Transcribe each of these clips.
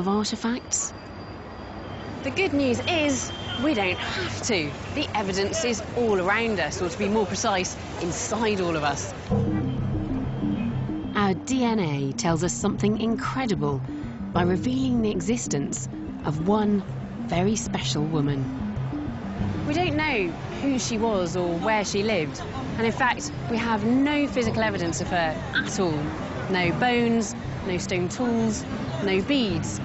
of artefacts? The good news is we don't have to. The evidence is all around us, or to be more precise, inside all of us. Our DNA tells us something incredible by revealing the existence of one very special woman. We don't know who she was or where she lived, and in fact, we have no physical evidence of her at all. No bones, no stone tools, no beads.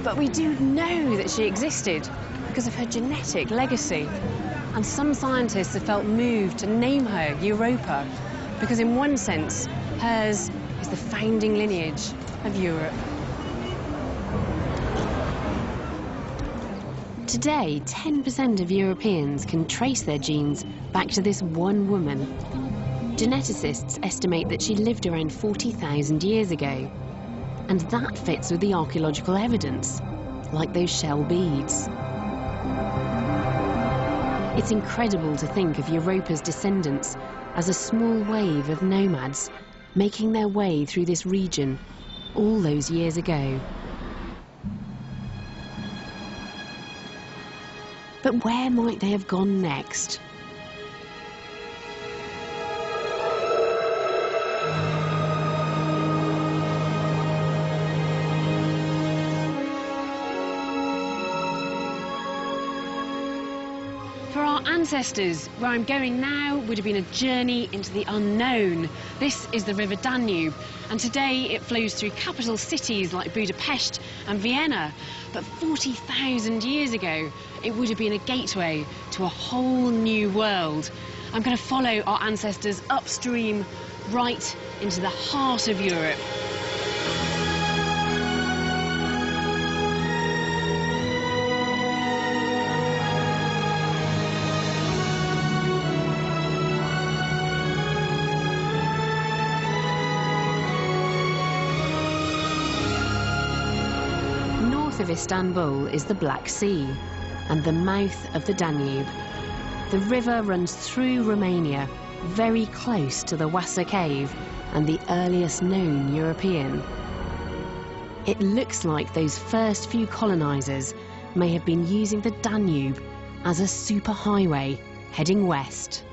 But we do know that she existed because of her genetic legacy. And some scientists have felt moved to name her Europa, because in one sense, hers is the founding lineage of Europe. Today, 10% of Europeans can trace their genes back to this one woman. Geneticists estimate that she lived around 40,000 years ago. And that fits with the archaeological evidence, like those shell beads. It's incredible to think of Europa's descendants as a small wave of nomads making their way through this region all those years ago. But where might they have gone next? For our ancestors, where I'm going now would have been a journey into the unknown. This is the River Danube, and today it flows through capital cities like Budapest and Vienna. But 40,000 years ago, it would have been a gateway to a whole new world. I'm going to follow our ancestors upstream, right into the heart of Europe. Of Istanbul is the Black Sea and the mouth of the Danube. The river runs through Romania, very close to the Wassa Cave and the earliest known European. It looks like those first few colonizers may have been using the Danube as a superhighway heading west.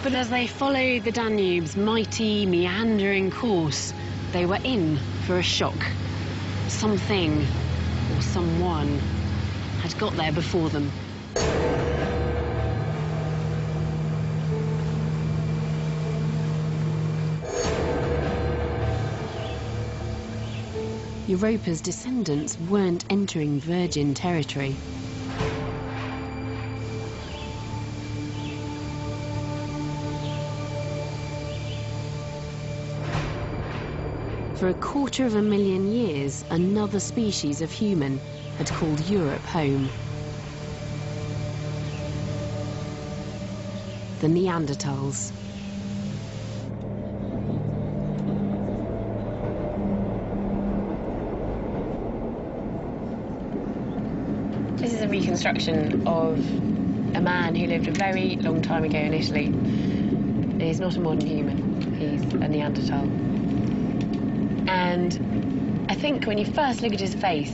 But as they followed the Danube's mighty, meandering course, they were in for a shock. Something, or someone, had got there before them. Europa's descendants weren't entering virgin territory. For 250,000 years, another species of human had called Europe home. The Neanderthals. This is a reconstruction of a man who lived a very long time ago in Italy. He's not a modern human, he's a Neanderthal. And I think when you first look at his face,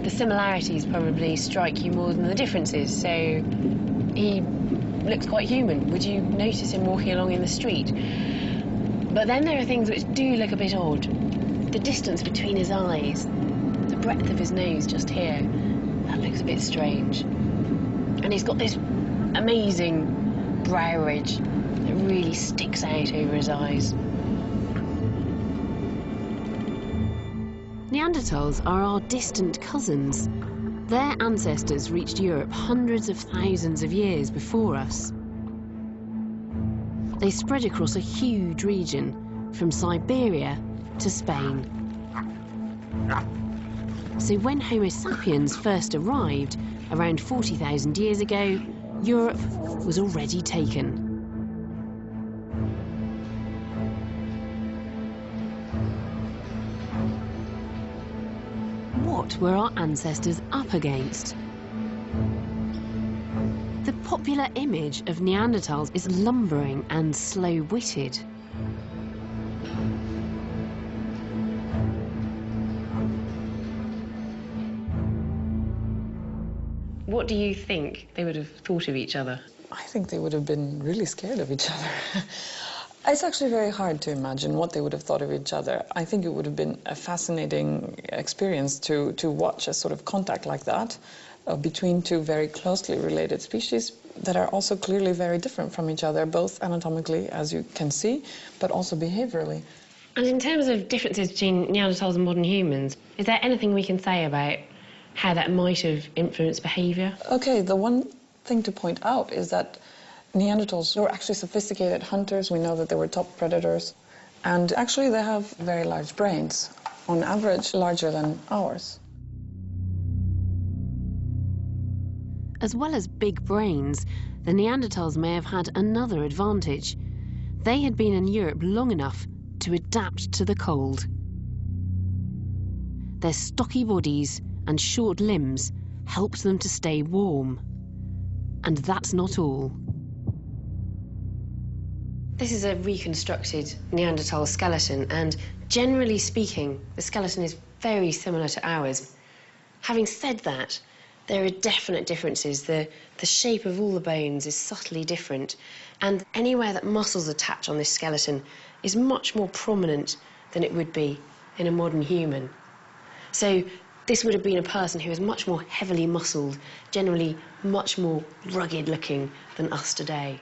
the similarities probably strike you more than the differences. So he looks quite human. Would you notice him walking along in the street? But then there are things which do look a bit odd. The distance between his eyes, the breadth of his nose just here, that looks a bit strange. And he's got this amazing brow ridge that really sticks out over his eyes. Neanderthals are our distant cousins. Their ancestors reached Europe hundreds of thousands of years before us. They spread across a huge region, from Siberia to Spain. So when Homo sapiens first arrived, around 40,000 years ago, Europe was already taken. What were our ancestors up against? The popular image of Neanderthals is lumbering and slow-witted. What do you think they would have thought of each other? I think they would have been really scared of each other. It's actually very hard to imagine what they would have thought of each other. I think it would have been a fascinating experience to watch a sort of contact like that between two very closely related species that are also clearly very different from each other, both anatomically, as you can see, but also behaviorally. And in terms of differences between Neanderthals and modern humans, is there anything we can say about how that might have influenced behaviour? Okay, the one thing to point out is that Neanderthals were actually sophisticated hunters. We know that they were top predators. And actually they have very large brains, on average larger than ours. As well as big brains, the Neanderthals may have had another advantage. They had been in Europe long enough to adapt to the cold. Their stocky bodies and short limbs helped them to stay warm. And that's not all. This is a reconstructed Neanderthal skeleton, and generally speaking, the skeleton is very similar to ours. Having said that, there are definite differences. The shape of all the bones is subtly different, and anywhere that muscles attach on this skeleton is much more prominent than it would be in a modern human. So this would have been a person who was much more heavily muscled, generally much more rugged looking than us today.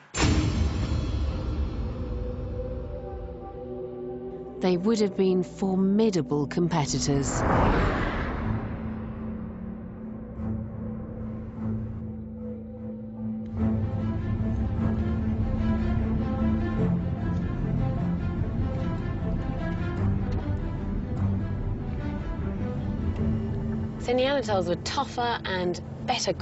They would have been formidable competitors. So Neanderthals were tougher and better